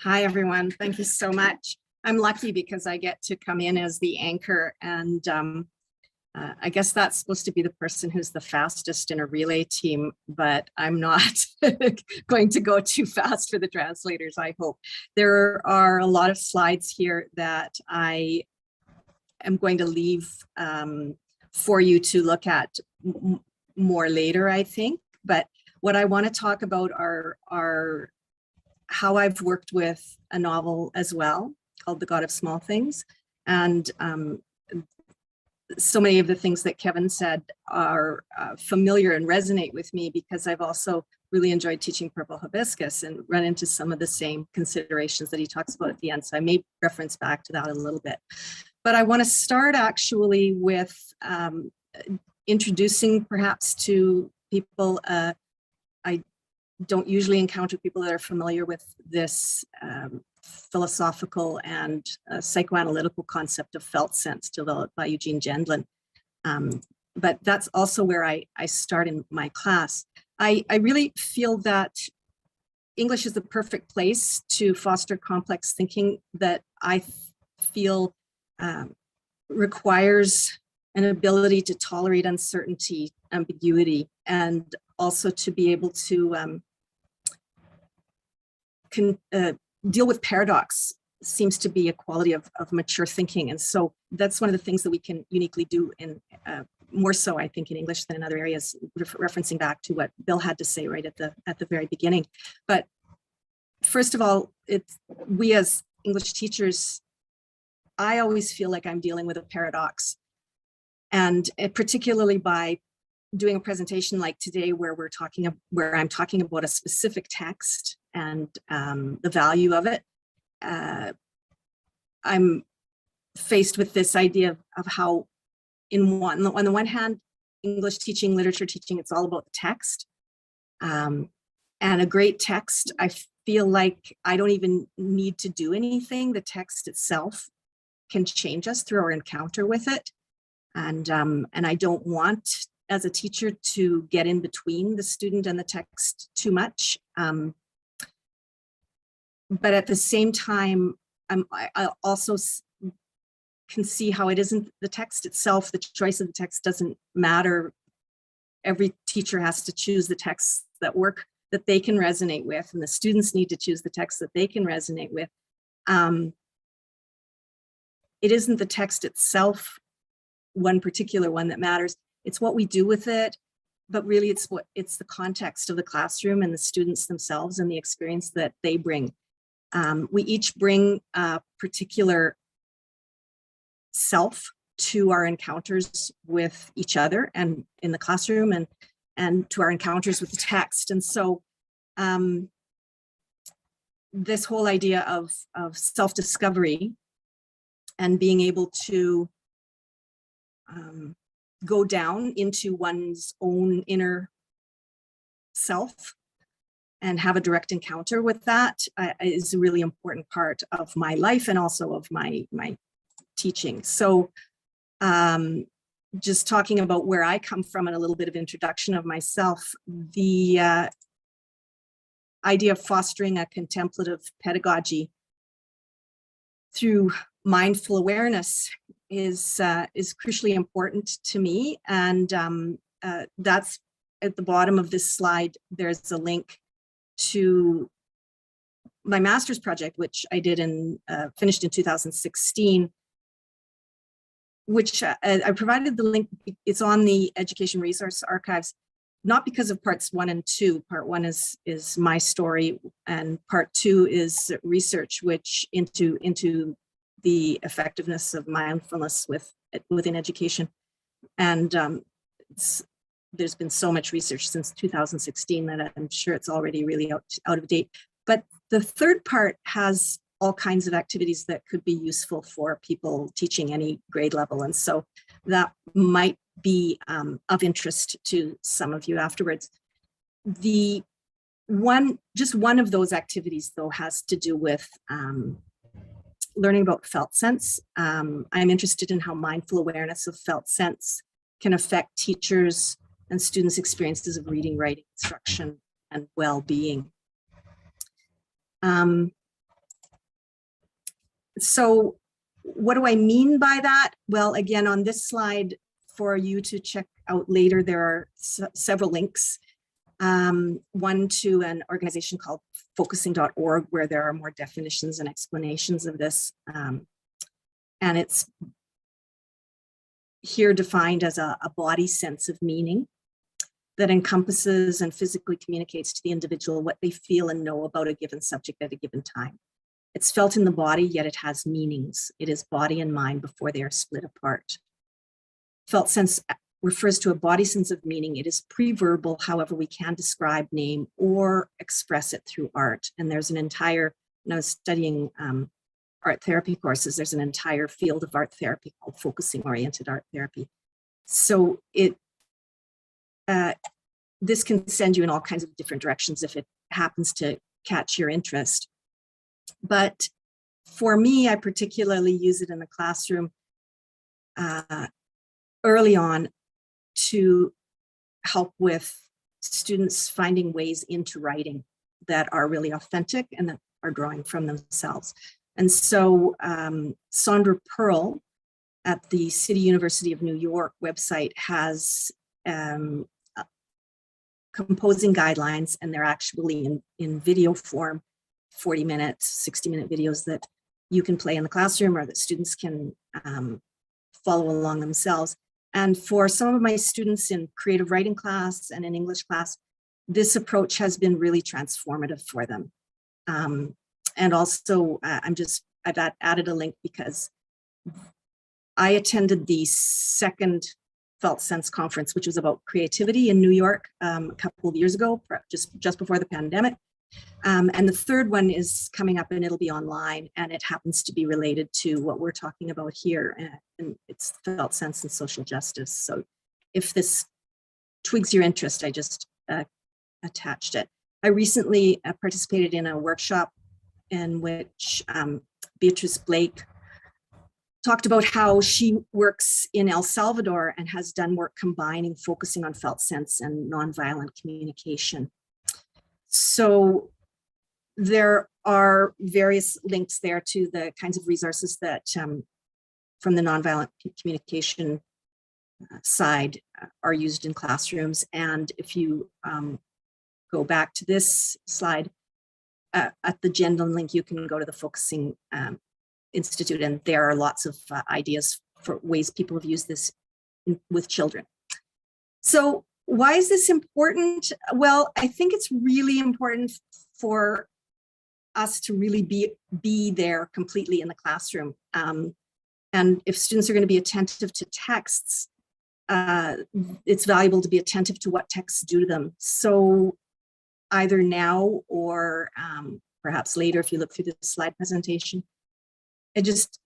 Hi, everyone. Thank you so much. I'm lucky because I get to come in as the anchor, and I guess that's supposed to be the person who's the fastest in a relay team, but I'm not going to go too fast for the translators, I hope. There are a lot of slides here that I am going to leave for you to look at more later, I think. But what I want to talk about are how I've worked with a novel as well called The God of Small Things. And so many of the things that Kevin said are familiar and resonate with me because I've also really enjoyed teaching Purple Hibiscus and run into some of the same considerations that he talks about at the end. So I may reference back to that a little bit. But I want to start actually with introducing perhaps to people. I don't usually encounter people that are familiar with this philosophical and psychoanalytical concept of felt sense developed by Eugene Gendlin. But that's also where I start in my class. I really feel that English is the perfect place to foster complex thinking that I feel requires an ability to tolerate uncertainty, ambiguity, and also to be able to deal with paradox seems to be a quality of mature thinking. And so that's one of the things that we can uniquely do in more so, I think, in English than in other areas, referencing back to what Bill had to say right at the very beginning. But first of all, we as English teachers, I always feel like I'm dealing with a paradox. And particularly by doing a presentation like today where I'm talking about a specific text and the value of it, I'm faced with this idea of how on the one hand, English teaching, literature teaching, it's all about the text. And a great text, I feel like I don't even need to do anything. The text itself can change us through our encounter with it. And I don't want, as a teacher, to get in between the student and the text too much. But at the same time, I also can see how it isn't the text itself. The choice of the text doesn't matter. Every teacher has to choose the texts that work, that they can resonate with, and the students need to choose the texts that they can resonate with. It isn't the text itself, one particular one, that matters. It's what we do with it, but really it's the context of the classroom and the students themselves and the experience that they bring. We each bring a particular self to our encounters with each other and in the classroom and to our encounters with the text. And so this whole idea of self-discovery and being able to go down into one's own inner self and have a direct encounter with that is a really important part of my life and also of my teaching. So just talking about where I come from and a little bit of introduction of myself, the idea of fostering a contemplative pedagogy through mindful awareness is crucially important to me. And that's at the bottom of this slide. There's a link to my master's project, which I did finished in 2016, which I provided the link. It's on the Education Resource Archives, not because of parts 1 and 2. Part 1 is my story, and part 2 is research, which into the effectiveness of mindfulness within education. And there's been so much research since 2016 that I'm sure it's already really out of date. But the third part has all kinds of activities that could be useful for people teaching any grade level. And so that might be of interest to some of you afterwards. Just one of those activities, though, has to do with learning about felt sense. I'm interested in how mindful awareness of felt sense can affect teachers and students' experiences of reading, writing, instruction, and well-being. So what do I mean by that? Well, again, on this slide for you to check out later, there are several links. One to an organization called focusing.org, where there are more definitions and explanations of this. And it's here defined as a body sense of meaning that encompasses and physically communicates to the individual what they feel and know about a given subject at a given time. It's felt in the body, yet it has meanings. It is body and mind before they are split apart. Felt sense refers to a body sense of meaning. It is pre-verbal, however, we can describe, name, or express it through art. And there's an entire, when I was studying art therapy courses, there's an entire field of art therapy called focusing-oriented art therapy. So this can send you in all kinds of different directions if it happens to catch your interest. But for me, I particularly use it in the classroom early on to help with students finding ways into writing that are really authentic and that are drawing from themselves. And so Sandra Pearl at the City University of New York website has composing guidelines, and they're actually in video form, 40-minute, 60-minute videos that you can play in the classroom or that students can follow along themselves. And for some of my students in creative writing class and in English class, this approach has been really transformative for them. And also, I've added a link because I attended the second Felt Sense conference, which was about creativity in New York a couple of years ago, just before the pandemic. And the third one is coming up, and it'll be online, and it happens to be related to what we're talking about here, and it's felt sense and social justice. So if this twigs your interest, I just attached it. I recently participated in a workshop in which Beatrice Blake talked about how she works in El Salvador and has done work combining focusing on felt sense and nonviolent communication. So there are various links there to the kinds of resources that from the nonviolent communication side are used in classrooms. And if you go back to this slide, at the Gendon link, you can go to the Focusing Institute, and there are lots of ideas for ways people have used this with children. So why is this important? Well, I think it's really important for us to really be there completely in the classroom. And if students are going to be attentive to texts, it's valuable to be attentive to what texts do to them. So either now or perhaps later, if you look through the slide presentation, I just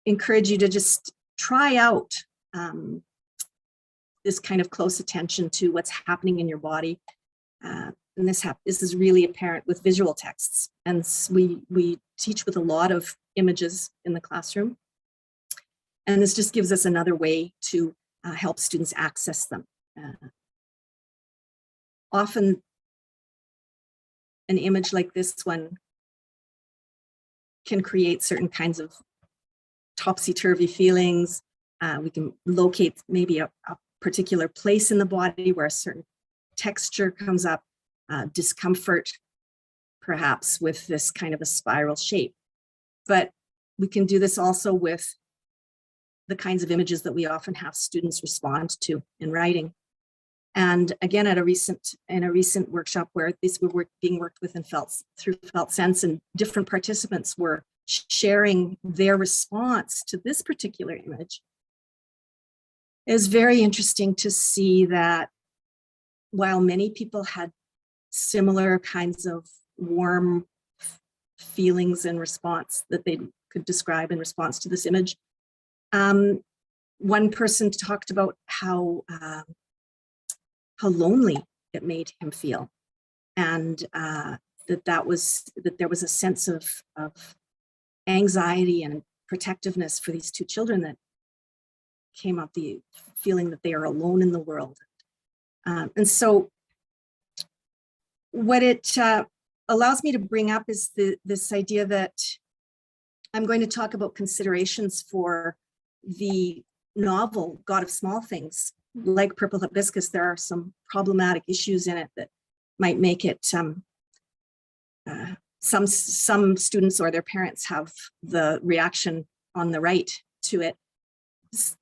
encourage you to just try out this kind of close attention to what's happening in your body. And this is really apparent with visual texts. And we teach with a lot of images in the classroom. And this just gives us another way to help students access them. Often an image like this one can create certain kinds of topsy-turvy feelings. We can locate maybe a particular place in the body where a certain texture comes up, discomfort, perhaps with this kind of a spiral shape. But we can do this also with the kinds of images that we often have students respond to in writing. And again, in a recent workshop where these were being worked with and through felt sense, and different participants were sharing their response to this particular image, it was very interesting to see that while many people had similar kinds of warm feelings in response that they could describe in response to this image, one person talked about how lonely it made him feel, and that there was a sense of anxiety and protectiveness for these two children that came up, the feeling that they are alone in the world. And so what it allows me to bring up is this idea that I'm going to talk about considerations for the novel, God of Small Things. Like Purple Hibiscus, there are some problematic issues in it that might make it, some students or their parents have the reaction on the right to it.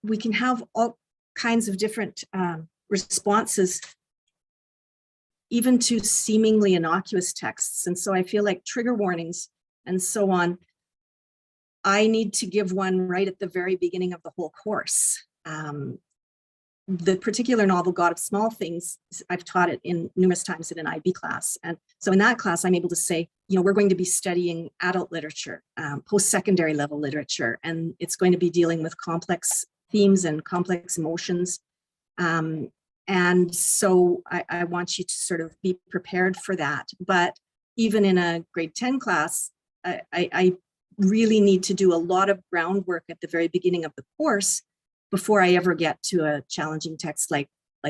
We can have all kinds of different responses, even to seemingly innocuous texts. And so I feel like trigger warnings and so on, I need to give one right at the very beginning of the whole course. The particular novel, God of Small Things, I've taught it in numerous times in an IB class. And so in that class, I'm able to say, we're going to be studying adult literature, post-secondary level literature, and it's going to be dealing with complex themes and complex emotions. And so I want you to sort of be prepared for that. But even in a grade 10 class, I really need to do a lot of groundwork at the very beginning of the course before I ever get to a challenging text like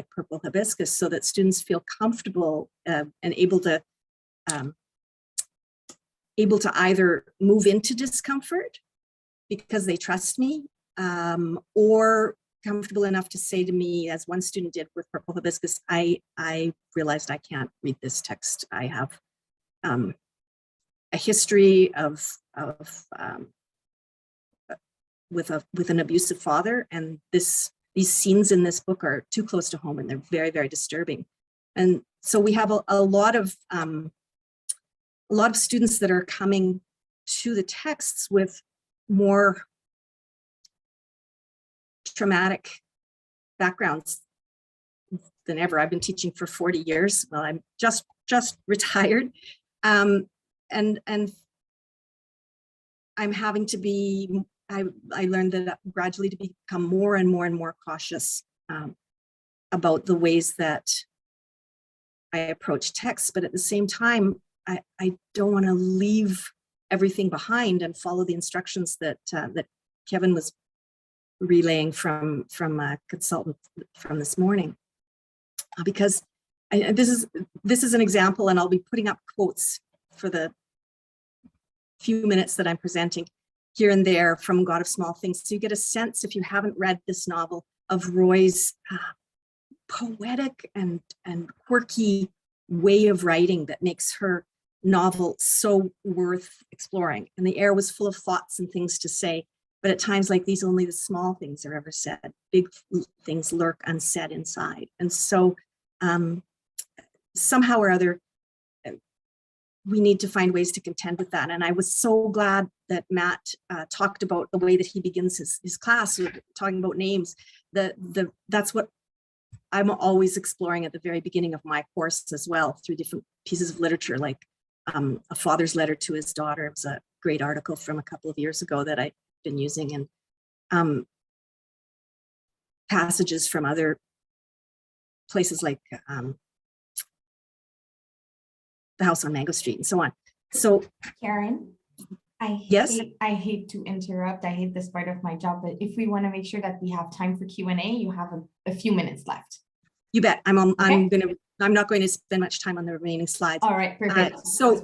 Purple Hibiscus, so that students feel comfortable and able to either move into discomfort because they trust me, or comfortable enough to say to me, as one student did with Purple Hibiscus, I realized I can't read this text. I have a history with an abusive father, and these scenes in this book are too close to home, and they're very, very disturbing. And so we have a lot of students that are coming to the texts with more traumatic backgrounds than ever. I've been teaching for 40 years. Well, I'm just retired, and I'm having to be. I learned that gradually to become more and more cautious about the ways that I approach texts, but at the same time, I don't want to leave everything behind and follow the instructions that Kevin was relaying from a consultant from this morning, because this is an example, and I'll be putting up quotes for the few minutes that I'm presenting here and there from God of Small Things. So you get a sense, if you haven't read this novel, of Roy's poetic and quirky way of writing that makes her novel so worth exploring. And the air was full of thoughts and things to say, but at times like these, only the small things are ever said. Big things lurk unsaid inside. And so somehow or other, we need to find ways to contend with that. And I was so glad that Matt talked about the way that he begins his class, talking about names. That's what I'm always exploring at the very beginning of my course as well, through different pieces of literature, like a father's letter to his daughter. It was a great article from a couple of years ago that I've been using, and passages from other places like The House on Mango Street and so on. So Karen, I hate to interrupt. I hate this part of my job, but if we want to make sure that we have time for Q&A, you have a few minutes left. You bet. I'm not going to spend much time on the remaining slides. All right, perfect. So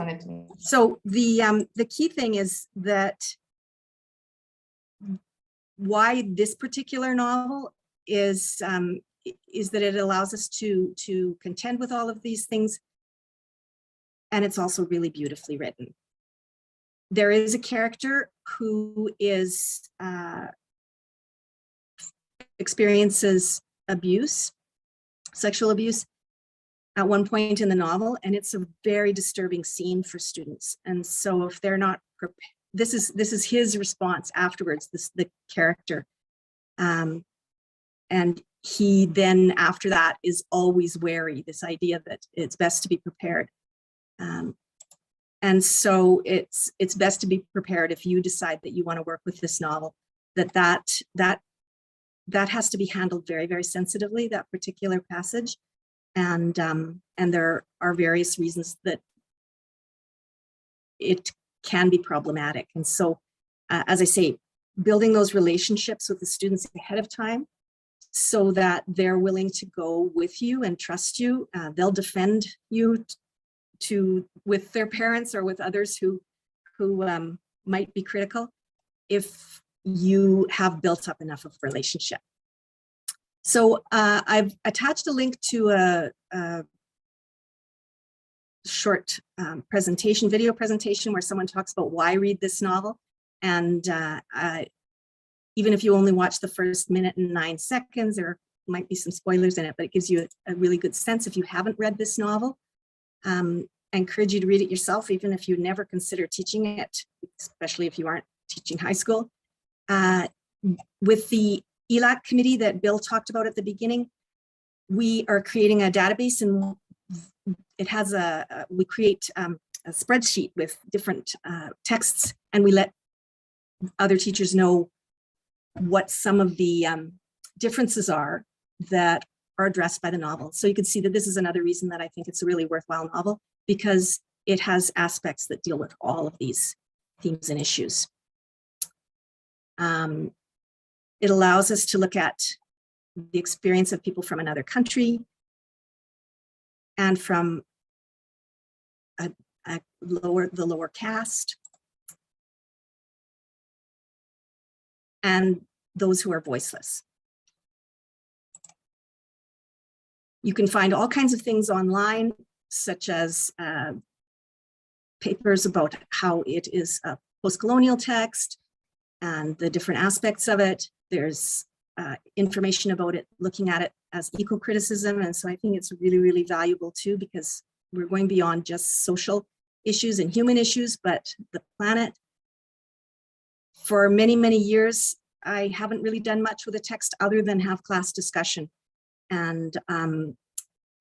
the key thing is that why this particular novel is that it allows us to contend with all of these things. And it's also really beautifully written. There is a character who experiences abuse, sexual abuse, at one point in the novel, and it's a very disturbing scene for students. And so if they're not prepared, this is his response afterwards, the character. And he then, after that, is always wary, this idea that it's best to be prepared. And so it's best to be prepared if you decide that you want to work with this novel, that has to be handled very, very sensitively, that particular passage. And there are various reasons that it can be problematic. And so, as I say, building those relationships with the students ahead of time so that they're willing to go with you and trust you. They'll defend you with their parents or with others who might be critical. if you have built up enough of a relationship. So I've attached a link to a short video presentation where someone talks about why read this novel. And even if you only watch the first minute and 9 seconds, there might be some spoilers in it, but it gives you a really good sense. If you haven't read this novel, I encourage you to read it yourself, even if you never consider teaching it, especially if you aren't teaching high school. With the ELAC committee that Bill talked about at the beginning, we are creating a database, and it has we create a spreadsheet with different texts, and we let other teachers know what some of the differences are that are addressed by the novel. So you can see that this is another reason that I think it's a really worthwhile novel, because it has aspects that deal with all of these themes and issues. It allows us to look at the experience of people from another country and from the lower caste, and those who are voiceless. You can find all kinds of things online, such as papers about how it is a post-colonial text and the different aspects of it. There's information about it, looking at it as eco-criticism. And so I think it's really, really valuable too, because we're going beyond just social issues and human issues, but the planet. For many, many years, I haven't really done much with a text other than have class discussion. And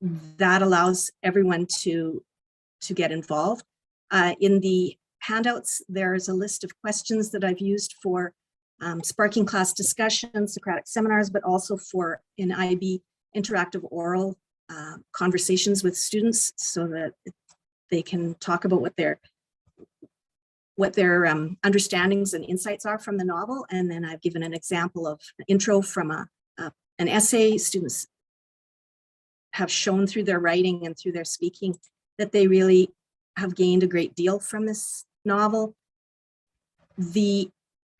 that allows everyone to get involved. In the handouts, there's a list of questions that I've used for sparking class discussions, Socratic seminars, but also for in IB interactive oral conversations with students, so that they can talk about what their understandings and insights are from the novel. And then I've given an example of an intro from an essay. Students have shown through their writing and through their speaking that they really have gained a great deal from this novel. The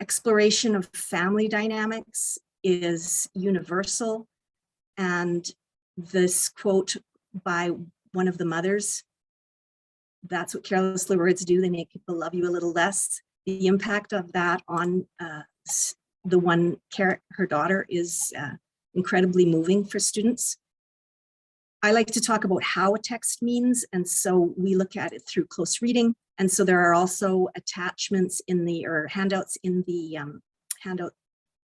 exploration of family dynamics is universal. And this quote by one of the mothers, "That's what careless little words do, they make people love you a little less." The impact of that on the one character, her daughter, is incredibly moving for students. I like to talk about how a text means, and so we look at it through close reading. And so there are also attachments in or handouts in the handout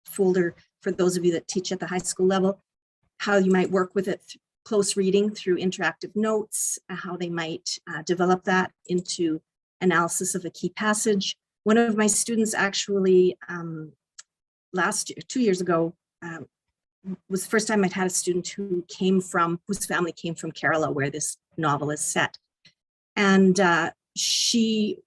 folder for those of you that teach at the high school level, how you might work with it close reading through interactive notes, how they might develop that into analysis of a key passage. One of my students actually last year, 2 years ago, was the first time I'd had a student whose family came from Kerala, where this novel is set. And she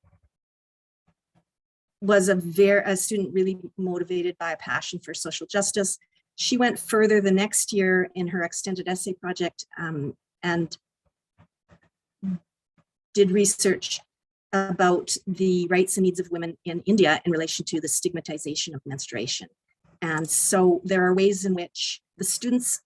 was a student really motivated by a passion for social justice. She went further the next year in her extended essay project and did research about the rights and needs of women in India in relation to the stigmatization of menstruation. And so there are ways in which the students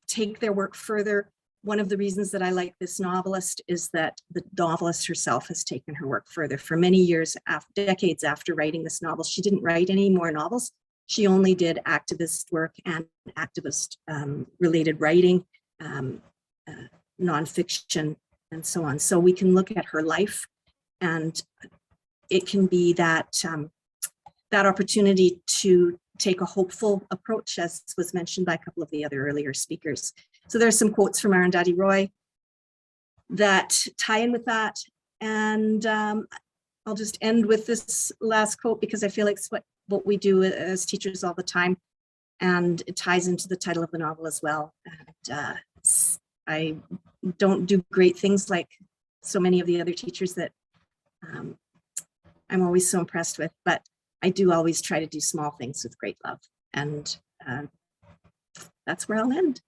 take their work further. One of the reasons that I like this novelist is that the novelist herself has taken her work further. For many years, decades after writing this novel, she didn't write any more novels. She only did activist work and activist related writing, nonfiction, and so on. So we can look at her life, and it can be that opportunity to take a hopeful approach, as was mentioned by a couple of the other earlier speakers. So there's some quotes from Arundhati Roy that tie in with that. And I'll just end with this last quote, because I feel like it's what we do as teachers all the time. And it ties into the title of the novel as well. And I don't do great things like so many of the other teachers that I'm always so impressed with, but I do always try to do small things with great love. And that's where I'll end.